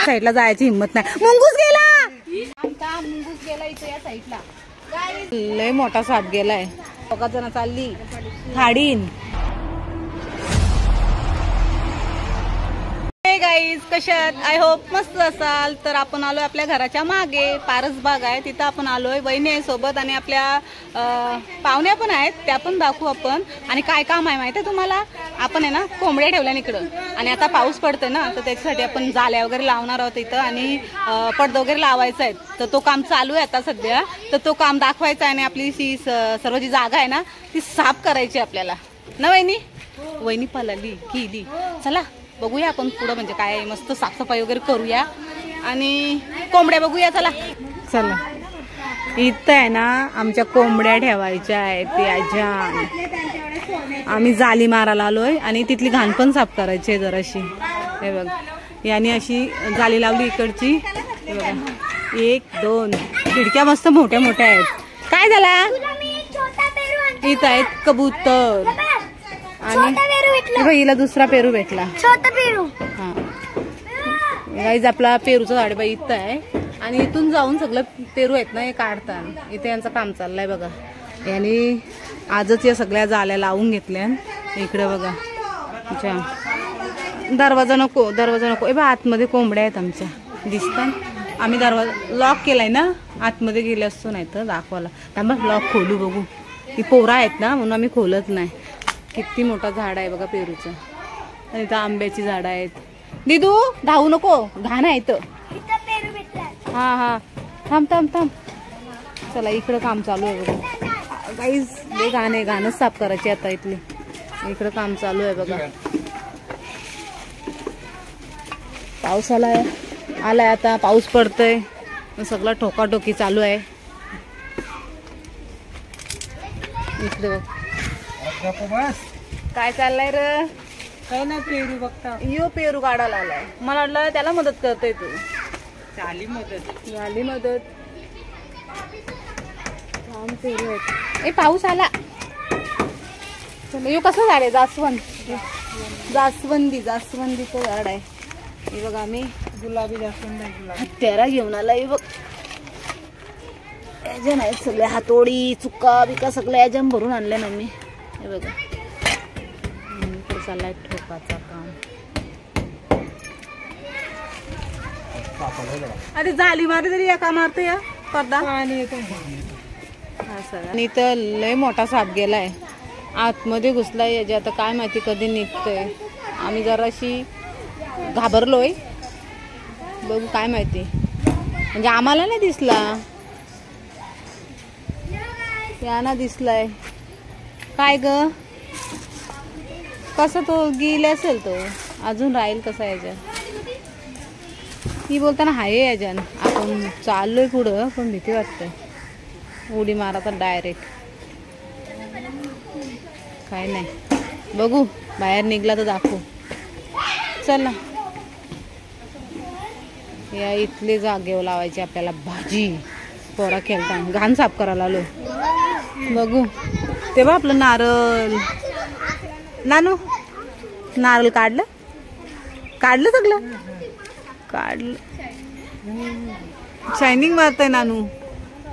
साईडला जायची हिंमत नाही. मुंगूस गेला इथे या साईडला. लय मोठा साप गेलाय. बघा जण चालली खाडीन. गाईज कशात? आय होप मस्त असाल. तर आपण आलोय आपल्या घराच्या मागे पारसबाग आहे, तिथं आपण आलोय. वहिनी आहे सोबत आणि आपल्या पाहुण्या पण आहेत, त्या पण दाखवू आपण. आणि काय काम आहे माहिती आहे तुम्हाला? आपण आहे ना कोंबड्या ठेवल्या इकडं आणि आता पाऊस पडतोय ना, तर त्याच्यासाठी आपण जाल्या वगैरे लावणार आहोत इथं आणि पडदं वगैरे लावायचं आहे. तर तो काम चालू आहे आता सध्या. तर तो काम दाखवायचा आहे आणि आपली सर्व जी जागा आहे ना ती साफ करायची आपल्याला ना वहिनी. वहिनी पळाली केली. चला बघूया आपण पुढं म्हणजे काय मस्त साफसफाई वगैरे करूया आणि कोंबड्या बघूया. चला चला. इथं आहे ना आमच्या कोंबड्या ठेवायच्या आहेत. त्याच्या आम्ही जाली मारायला आलोय आणि तिथली घाण पण साफ करायची आहे जराशी. हे बघ याने अशी जाली लावली इकडची. हे बघा 1 2 खिडक्या मस्त मोठ्या मोठ्या आहेत. काय झाला? इथं आहेत कबूतर आणि हिला दुसरा पेरू भेटला. हा गाईज आपला पेरूचं झाड बाई इथं आहे आणि इथून जाऊन सगळं पेरू आहेत ना हे काढतात. इथे यांचं काम चाललंय बघा. यांनी आजच या सगळ्या जाल्या लावून घेतल्या. इकडे बघा अच्छा दरवाजा नको ए बा आतमध्ये कोंबड्या आहेत आमच्या दिसतात. आम्ही दरवाजा लॉक केलाय ना, आतमध्ये गेले असतो नाही तर दाखवायला. थांबा लॉक खोलू बघू. ही पोरा आहेत ना म्हणून आम्ही खोलत नाही. किती मोठा झाड आहे बघा पेरूचं आणि इथं आंब्याची झाडं आहेत. दिदू धावू नको घाण आहे इथं. हा हा थांब थांब थांब. चला इकडं काम चालू आहे बघा गाईज. हे घाण आहे, घाणच साफ करायची आता इथली. इकडं काम चालू आहे बघा. पाऊस आलाय आता पाऊस पडतोय सगळं ठोकाठोकी चालू आहे इकडे बघ. काय चाललंय रे? काय नाही पेरू बघता. यो पेरू काढायला आलाय. मला वाटलं त्याला मदत करतोय तू. झाली मदत. पेरू आहेत. ए पाऊस आला. चला यो कसं झालंय? जास्वंदीचं झाड आहे. हे बघा आम्ही गुलाबी जास्वंद हत्यारा घेऊन आलाय बघ. याच्या आहेत सगळ्या हातोडी चुका बिका सगळ्या याच्याम भरून आणल्या ना मी. हे बघा चाललाय ठोकाचा काम. अरे जाली मारली तरी एका मारतो या पडदा. आणि इथं लय मोठा साप गेलाय आतमध्ये घुसलाय याच्या. आता काय माहिती कधी निघतोय. आम्ही जराशी घाबरलोय. बघू काय माहिती. म्हणजे आम्हाला नाही दिसला, यांना दिसलाय. काय ग कसं तो गेला असेल तो अजून राहील कसा याच्यात. ही बोलताना हाय याच्यान. आपण चाललोय पुढं पण भीती वाटते. उडी मारा डायरेक्ट. काय नाही बघू बाहेर निघला तर दाखवू. चला या इथले जागेवर लावायची आपल्याला भाजी. पोरा खेळताना घाण साफ करायला आलो. बघू तेव्हा आपलं नानू नारळ काढलं सगळं काढलं. शायनिंग मारतंय नानू.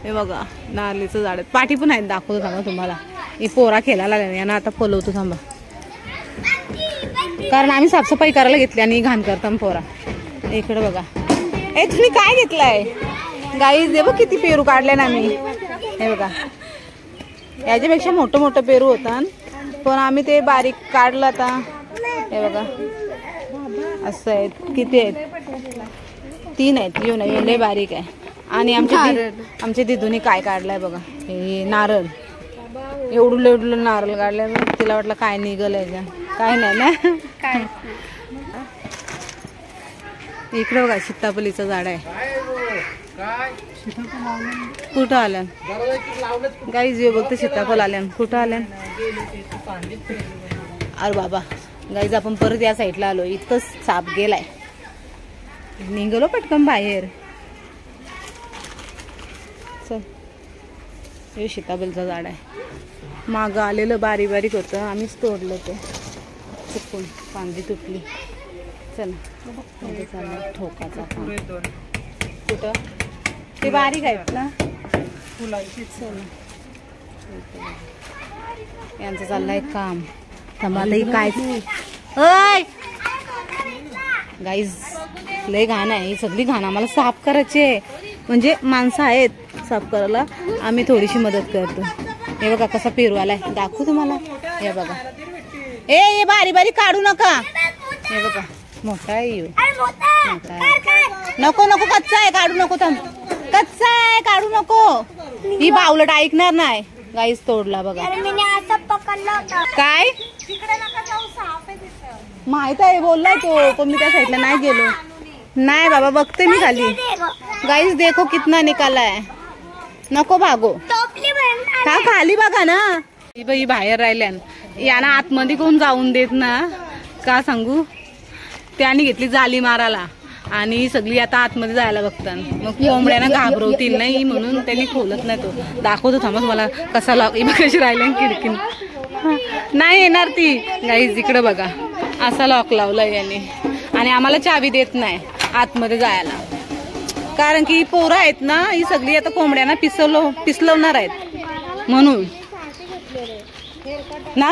हे बघा नारळीचं झाड. पाठी पण आहेत दाखवतो थांबा तुम्हाला. हे पोरा खेळायला लागले यांना आता पलवतो थांबा. कारण आम्ही साफसफाई करायला घेतली आणि घाण करता पोरा. इकडे बघा. ए तुम्ही काय घेतलंय गाईज? दे बघ किती पेरू काढले ना मी. हे बघा याच्यापेक्षा मोठं पेरू होता पण आम्ही ते बारीक काढलं आता. हे बघा असं आहेत. किती आहेत? 3 आहेत. लय बारीक आहे. आणि आमच्या दिदूनी काय काढलाय बघा. हे नारळ एवढं नारळ काढलंय. तिला वाटलं काय निघल याच्या. काय नाही ना. इकडे बघा सीताफळीचं झाड आहे. कुठं आल्यान गाईज? जे बघते सीताफळ आल्यान. कुठं आल्यान? अरे बाबा गाईज आपण परत या साईडला आलो. इथंच साप गेलाय. निघलो पटकन बाहेर. चल हे सीताफळचं झाड आहे. मागं आलेलं बारीक होतं आम्हीच तोडलं ते चुकून. फांदी तुटली. चला चालला ठोकाचा पुढे दोन कुठं ते बारीक आहेत ना फुलांची. चला यांचं चाललंय काम. थांबा काय गाईज लय घाण आहे ही सगळी घाण आम्हाला साफ करायची आहे. म्हणजे माणसं आहेत साफ करायला, आम्ही थोडीशी मदत करतो. हे बघा कसा पेरू आलाय, दाखवू तुम्हाला. हे बघा ए बारी बारी काढू नका. हे बघा मोठा आहे मोठा आहे. नको नको कच्चा आहे काढू नको. थांब कच्चा आहे काढू नको. ही बावलट ऐकणार नाही. गाईस तोडला बघा. काय माहित आहे बोललाय तो, पण मी त्या साईडला नाही गेलो. नाही बाबा बघते मी खाली. गाईस देखो कितना निकाला है. नको भागो का खाली बघा ना. ही बाहेर राहिल्यान यांना आतमध्ये कोण जाऊन देत ना. का सांगू त्याने घेतली जाली मारायला आणि सगळी आता आतमध्ये जायला बघतात. मग कोंबड्यांना घाबरवतील नाही म्हणून त्यांनी खोलत नाही. तो दाखवतो थांबा तुम्हाला कसा लॉक. कशी राहिल्या खिडकीन नाही येणार ती. गाईज इकडे बघा असा लॉक लावलाय यांनी आणि आम्हाला चावी देत नाही आतमध्ये जायला. कारण की पोरं आहेत ना ही सगळी आता कोंबड्यांना पिसलवणार आहेत म्हणून ना.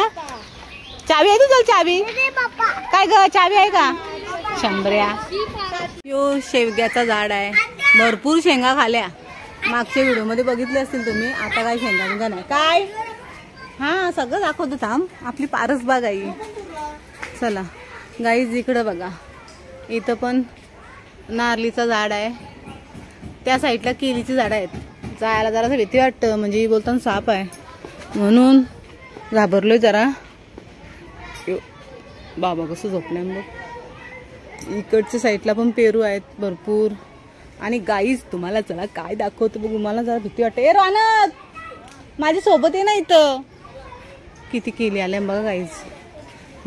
चावी आहे तुझं चावी काय ग चावी आहे का शंभर्या. यो शेवग्याचा झाड आहे. भरपूर शेंगा खाल्या मागच्या व्हिडिओ मध्ये बघितले असतील तुम्ही. आता काय शेंगा बिंगा नाही काय. हा सगळं दाखवतो थांब. आपली पारस बाग आहे. चला गाईज इकडं बघा इथं पण नारळीचं झाड आहे. त्या साईडला केळीची झाडं आहेत. जायला जरा भीती वाटतं म्हणजे बोलताना साप आहे म्हणून घाबरलोय जरा. बाबा कसं झोपलंय मग. इकडच्या साईडला पण पेरू आहेत भरपूर. आणि गाईज तुम्हाला चला काय दाखवतो बघू. मला जरा भीती वाटते. ए रानत माझ्या सोबत आहे ना इथं. किती केली आल्या बघा गाईज.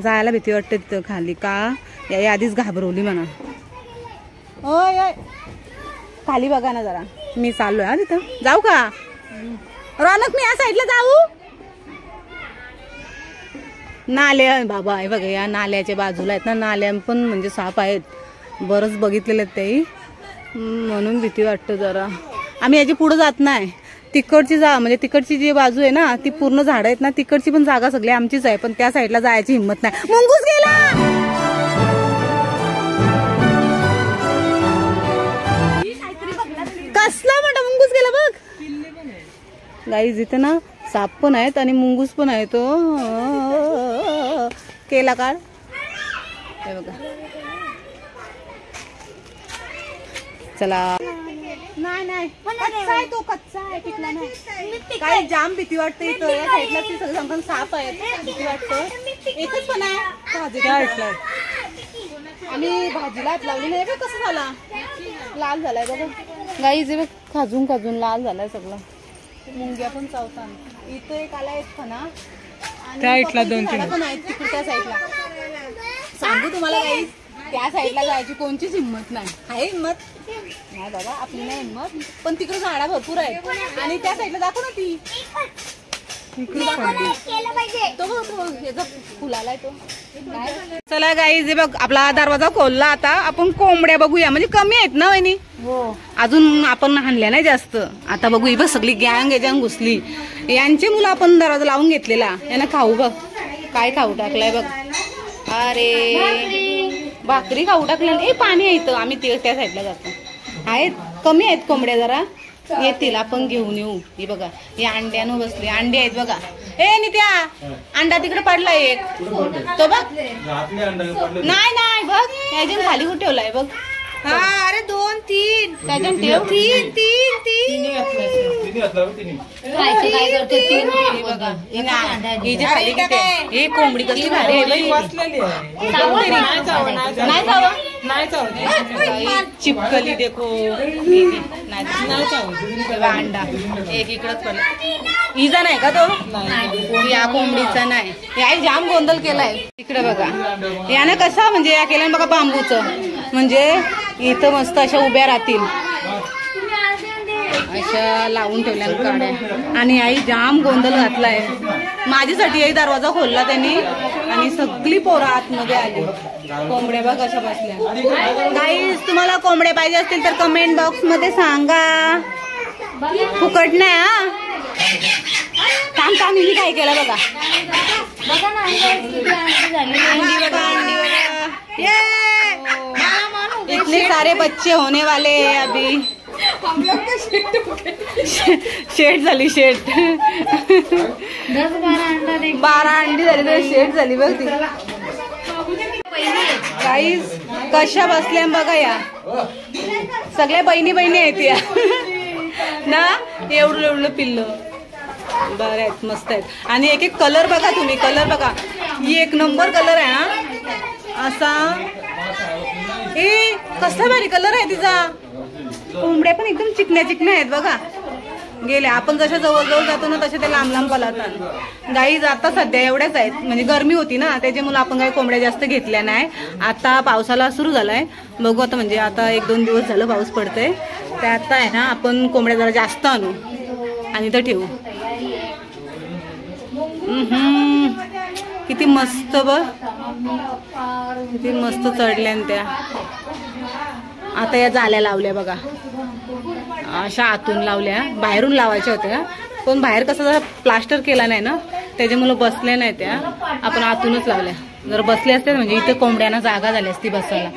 जायला भीती वाटते तिथं खाली का या आधीच घाबरवली म्हणा. ओय खाली बघा ना जरा. मी चाललोय हा तिथं. जाऊ का रौनक मी या साईडला जाऊ. नाल्या बाबा आहे बघा या नाल्याच्या बाजूला आहेत ना. नाल्या पण म्हणजे साप आहेत. बरंच बघितलेलं आहेत त्याही म्हणून भीती वाटतं जरा. आम्ही याची पुढे जात नाही. तिकडची म्हणजे तिकडची जी बाजू आहे ना ती पूर्ण झाडं आहेत ना. तिकडची पण जागा सगळी आमचीच आहे पण त्या साईडला जायची हिंमत नाही. मुंगूस गेला कसला मोठा मुंगूस गेला बघ. गाईज इथे ना साप पण आहेत आणि मुंगूस पण आहे. तो केला काढ. हे बघा चला. नाही कच्चा आहे तो. कच्चा आहे पिकला नाही. काही जाम भीती वाटते इथं. या साईडला ती सगळं साप आहेत. भीती वाटतं. एकच पण आहे भाजीला आणि भाजीला हात लावली नाही बघ कसं झाला. लाल झालाय बघा गाईज. बघ खाजून खाजून लाल झालाय सगळं. मुंग्या पण चावतात. इथं एक आला एक फणा आणि पण आहेत तिकडे त्या साईडला. सांगू तुम्हाला गाईज त्या साईडला जायची कोणचीच हिंमत नाही. आहे हिंमत नाही बाबा आपली नाही हिंमत. पण तिकडे झाडा भरपूर आहेत आणि त्या साईडला दाखव ना ती फुलालाय तो. चला गाईज बघ आपला दरवाजा खोलला. आता आपण कोंबड्या बघूया म्हणजे कमी आहेत ना वहिनी. हो अजून आपण हाणल्या नाही जास्त. आता बघू ही बघ सगळी गँग याच्यानं घुसली. यांची मुलं आपण दरवाजा लावून घेतलेला. यांना खाऊ बघ काय खाऊ टाकलाय बघ. अरे भाकरी खाऊ टाकल्या. ए पाणी आहे इथं. आम्ही त्या साईडला जातो. आहेत कमी आहेत कोंबड्या जरा. येतील आपण घेऊन येऊ. हे बघा हे अंड्यानं बसले. अंडे आहेत बघा. ए नित्या अंडा तिकडे पडला एक तो बघ. नाही बघ याच्यान खाली कुठे ठेवलाय बघ. अरे 2 3 त्याच्यान ठेव. 3 काय करतो 3 बघा. ही जे खाली किती हे कोंबडी कसली भारी आहे. चिपकली देखो. अंडा एक इकडच पडला. हिचा नाही का तो. या कोंबडीचा नाही. या जाम गोंधळ केलाय. इकडे बघा यानं कसा म्हणजे या केलं बघा बांबूचं. म्हणजे इथं मस्त अशा उभ्या राहतील अशा लावून ठेवल्या काड्या. आणि आई जाम गोंधळ घातलाय. माझ्यासाठी आई दरवाजा खोलला त्यांनी आणि सगळी पोरं आतमध्ये आली. कोंबड्या बघ कशा बसल्या. गाईज तुम्हाला कोंबड्या पाहिजे असतील तर कमेंट बॉक्स मध्ये सांगा. फुकट नाही हा. थांब मी काय केलं बघा. इतने सारे बच्चे होने वाले हैं अभी. शेट झाली शेट. 12 अंडी झाली तर शेट झाली बघ ती. गाईज कशा बसल्या बघा या. सगळ्या बहिणी आहेत या ना. एवढं पिल्लं बरं आहेत, मस्त आहेत. आणि एक एक कलर बघा तुम्ही. कलर बघा, ही 1 नंबर कलर आहे हा असा. कसला भारी कलर आहे तिचा. कोंबड्या पण एकदम चिकन्या आहेत बघा. गेल्या आपण जशा जवळ जातो ना तसे ते लांब पळतात. गाई आता सध्या एवढ्याच आहेत, म्हणजे गरमी होती ना त्याच्यामुळे आपण काही कोंबड्या जास्त घेतल्या नाही. आता पावसाला सुरू झालाय, बघू आता. म्हणजे आता 1-2 दिवस झालं पाऊस पडतोय, तर आता आहे ना आपण कोंबड्या जरा जास्त आणू आणि इथं ठेवू. किती मस्त बघ, किती मस्त चढल्या त्या. आता या जाल्या लावल्या बघा, अशा आतून लावल्या. बाहेरून लावायच्या होत्या पण बाहेर कसं जरा प्लास्टर केला नाही ना त्याच्यामुळे बसल्या नाही त्या. आपण आतूनच लावल्या. जर बसले असते म्हणजे इथे कोंबड्यांना जागा झाली असती बसायला.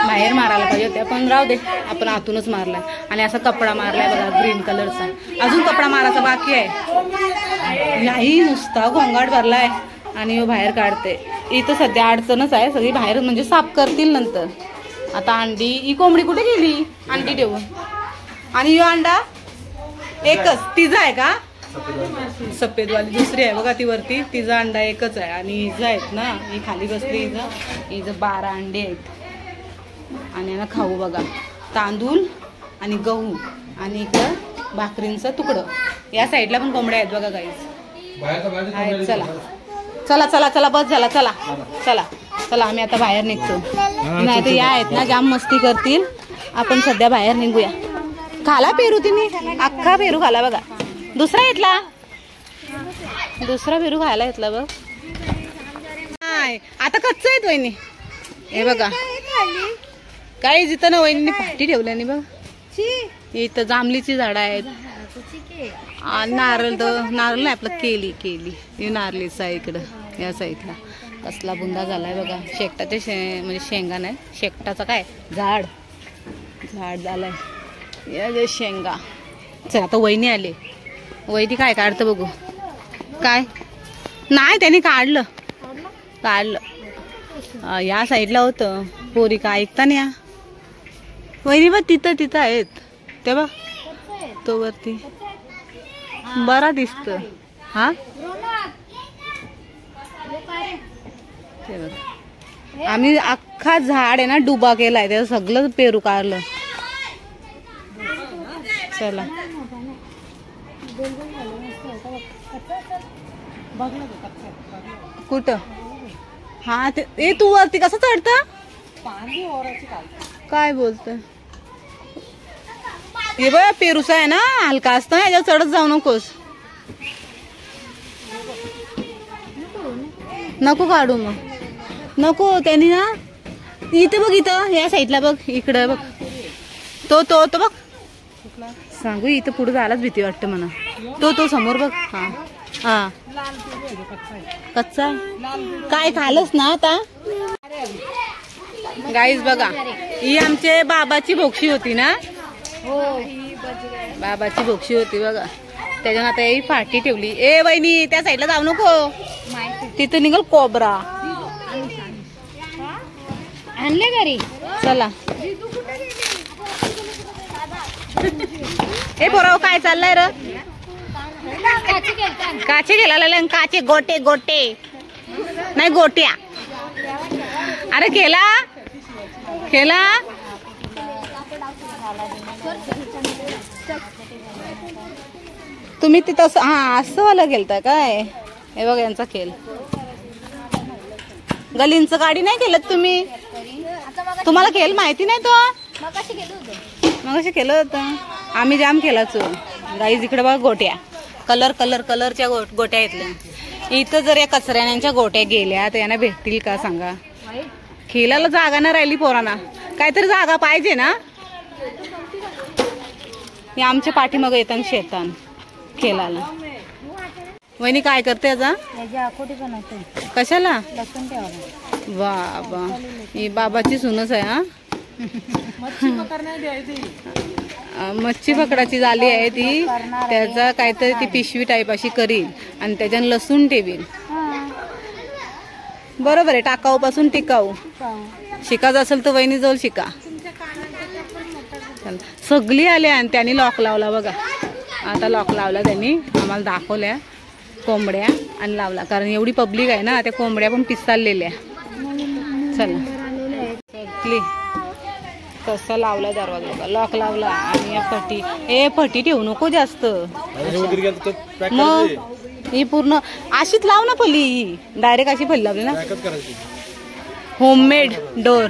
बाहेर मारायला पाहिजे होत्या पण राहू दे, आपण आतूनच मारलाय. आणि असा कपडा मारलाय बघा ग्रीन कलरचा. अजून कपडा मारायचा बाकी आहे. नाही नुसता घोंगाट भरलाय आणि बाहेर काढते. इथं सध्या अडचणच आहे, सगळी बाहेर म्हणजे साफ करतील नंतर. आता अंडी. ही कोंबडी कुठे गेली अंडी ठेवून. आणि ही अंडा एकच तिचा आहे का. सफेदवाली दुसरी आहे बघा ती वरती. तिचा अंडा एकच आहे. आणि हिचं आहेत ना, ही खाली बसली. हिचं 12 अंडे आहेत. आणि ना खाऊ बघा, तांदूळ आणि गहू आणि इकडं भाकरींचं तुकडं. या साईडला पण कोंबड्या आहेत बघा गाईज. चला चला चला चला बस झाला. चला चला चला आम्ही आता बाहेर निघतो. नाही तर या आहेत ना जाम मस्ती करतील. आपण सध्या बाहेर निघूया. खाला पेरू तिने, अख्खा पेरू खाला बघा. दुसरा घेतला, दुसरा पेरू खायला घेतला बघ. नाही आता कच्च आहेत वहिनी. हे बघा काही जिथं ना वहिनी पाठी ठेवल्याने बघ. इथं जांभलीची झाडं आहेत. नारळ नाही आपलं केली हे नारळीचं आहे इकडं या साईडला. कसला बुंदा झालाय बघा. शेकटाचे म्हणजे शेंगा नाही, शेकटाचा काय झाड झालाय या जे शेंगा. चल आता वहिनी आले. वहिनी काय काढतं बघू. काय नाही त्यांनी काढलं या साईडला होतं. पोरी का ऐकता नाही या वहिनी बघ. तिथं आहेत ते बघ. तो वरती बरा दिसत हा. आम्ही अख्खा झाड आहे ना डुबा केलाय, त्याचं सगळं पेरू काढलं. चला कुठं. हा ते तू वरती कसं चढतं काय बोलत. हे बघ पेरूसा आहे ना हलका असतं, याच्यावर चढत जाऊ नकोस. नको काढू मग नको. त्यांनी ना इथं बघ, इथं या साईडला बघ, इकडं बघ. तो बघ सांगू. इथं पुढे जायलाच भीती वाटते म्हणा. तो समोर बघ. हा कच्चा काय खालच ना आता. गाईज बघा, ही आमचे बाबाची बोक्षी होती ना. बाबाची बोक्षी होती बघा. त्याच्यानं आता ही फाटी ठेवली. ए वहिनी त्या साईडला जाऊ नको, तिथं निघल कोबरा. आणले घरी. चला ए पोराव काय चाललंय र. काचे गेला काचे गोटे नाही गोट्या. अरे केला तुम्ही तिथं. हा असं वाला गेलता काय. हे बघ यांचा खेळ. गलींच गाडी नाही केलं तुम्ही. तुम्हाला खेळ माहिती नाही तो. मग केलं होतं आम्ही जाम केलाच. गाईज इकडे बघा गोट्या. कलरच्या गोट्या घेतल्या. इथं जर या कचऱ्यांच्या गोट्या गेल्या तर यांना भेटतील का सांगा? खेळायला जागा नाही राहिली पोरांना, काहीतरी जागा पाहिजे ना. हे आमच्या पाठीमागं येतात शेतान खेळायला. वहिनी काय करते आता? कशाला? बाबा ही बाबाची सुनच आहे. हा मच्छी पकडाची जाली आहे ती, त्याचा काहीतरी ती पिशवी टाईप अशी करील आणि त्याच्यानं लसूण ठेवील. बरोबर आहे, टाकाऊ पासून टिकाऊ. शिकायचं असेल तर वहिनी जवळ शिका. सगळी आल्या आणि त्यांनी लॉक लावला बघा. आता लॉक लावला त्यांनी, आम्हाला दाखवल्या कोंबड्या आणि लावला, कारण एवढी पब्लिक आहे ना, त्या कोंबड्या पण पिसाळलेल्या. चला सगळी कसा लावला दरवाजा बघा, लॉक लावला. आणि या फटी ठेवू नको जास्त, मग ही पूर्ण अशीच लाव ना फली, डायरेक्ट अशी फली लावली ना. होममेड डोर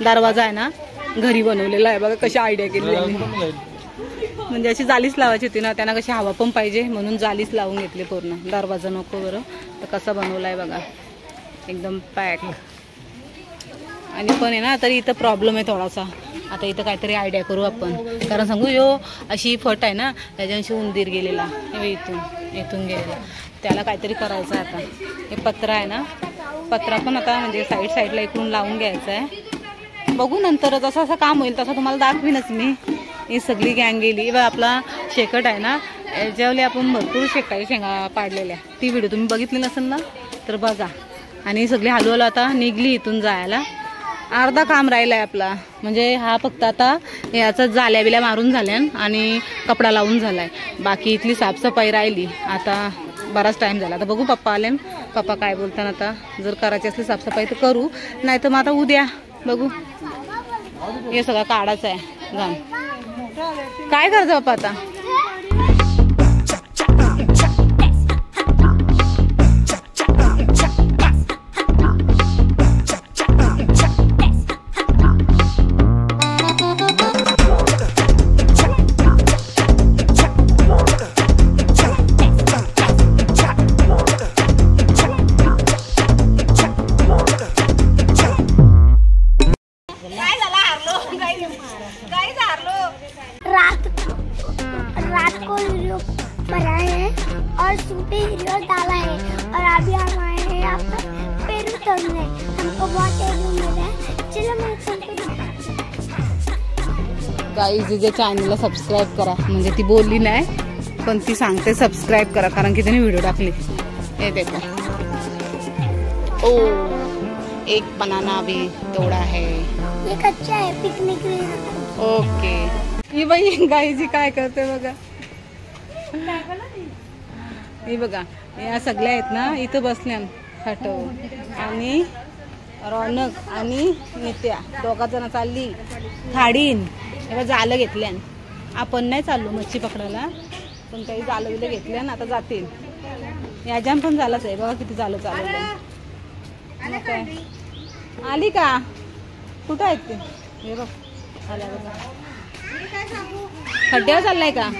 दरवाजा आहे ना, घरी बनवलेला आहे बघा. कशी आयडिया केली म्हणजे अशी जालीच लावायची होती ना, त्यांना कशी हवा पण पाहिजे म्हणून जालीच लावून घेतली पूर्ण. दरवाजा नको बरं. तर कसा बनवलाय बघा, एकदम पॅक. आणि पण आहे ना, तरी इथं प्रॉब्लेम आहे थोडासा. आता इथं काहीतरी आयडिया करू आपण, कारण सांगू यो अशी फट आहे ना, त्याच्याशी उंदीर गेलेला इथून गेलेला, त्याला काहीतरी करायचं आता. हे पत्रा आहे ना, पत्रा पण आता म्हणजे साईडला इकडून लावून घ्यायचा आहे. बघू नंतर जसं असं काम होईल तसं तुम्हाला दाखवीनच मी. ही सगळी गँग गेली. आपला शेकट आहे ना, याच्यावरली आपण भरपूर शेंगा पाडलेल्या, ती व्हिडिओ तुम्ही बघितली नसेल ना तर बघा. आणि सगळी हलवलं आता निघली इथून जायला. अर्धा काम राहिलाय आपला, म्हणजे हा फक्त आता याचा जाल्या बिल्या मारून झाल्या आणि कपडा लावून झालाय. बाकी इथली साफसफाई राहिली. आता बराच टाइम झाला. आता बघू पप्पा आले, पप्पा काय बोलताना. आता जर करायची असली साफसफाई तर करू, नाही तर मग आता उद्या बघू. हे सगळं काढायचं आहे घाण. काय करायचं पप्पा आता? रात को वीडियो बनाए हैं और सूटे वीडियो डाला है और अभी हम आए हैं यहाँ पर पेरू तोड़ने. हमको बहुत एरियो मिला है. चलो मैं गाईज तिच्या चॅनलला सबस्क्राईब करा. म्हणजे ती बोलली नाही पण ती सांगते सबस्क्राईब करा, कारण की त्याने व्हिडिओ टाकली. हे देखो, ओ एक बनाना भी तोड़ा है. ये कच्चा है, पिकनिक में. ओके. ही बाई गाईजी काय करते बघा. ही बघा, या सगळ्या आहेत ना इथं बसल्या हटव. आणि रौनक आणि नित्या दोघा जण चालली थाडीन. हे जालं घेतल्यान. आपण नाही चाललो मच्छी पकडायला, पण काही जालं बिलं घेतल्यान आता जातील. याच्यान पण झालंच आहे बघा, किती जालं चालवलं. काय आली का? कुठं आहेत ते? हे बघ आल्या बघा. खड्ड्यावर चाललाय का?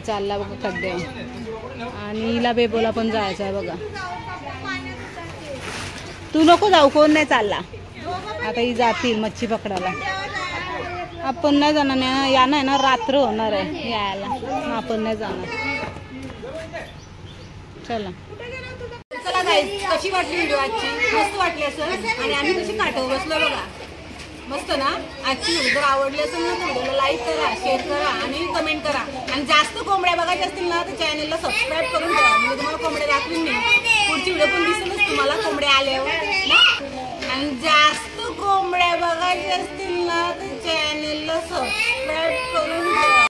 चालला बघा खड्ड्यावर. आणि हिला बेबोला पण जायचं आहे बघा. तू नको जाऊ, कोण नाही चालला. आता ही जातील मच्छी पकडायला. आपण नाही जाणार. यानं आहे ना रात्र होणार आहे यायला, आपण नाही जाणार. चला चला गाईज, कशी वाटली व्हिडिओ आजची? मस्त वाटली असेल. आणि आम्ही कशी काठव बसलो बघा, मस्त ना. आजची व्हिडिओ जर आवडली असेल ना तर व्हिडिओला लाईक करा, शेअर करा आणि कमेंट करा. आणि जास्त कोंबड्या बघायच्या असतील ना तर चॅनलला सबस्क्राईब करून ठेवा, म्हणजे तुम्हाला कोंबड्या दाखवून नाही. पुढची व्हिडिओ पण दिसेलच तुम्हाला कोंबड्या आल्यावर ना. आणि जास्त कोंबड्या बघायच्या असतील ना तर चॅनलला सबस्क्राईब करून ठेवा.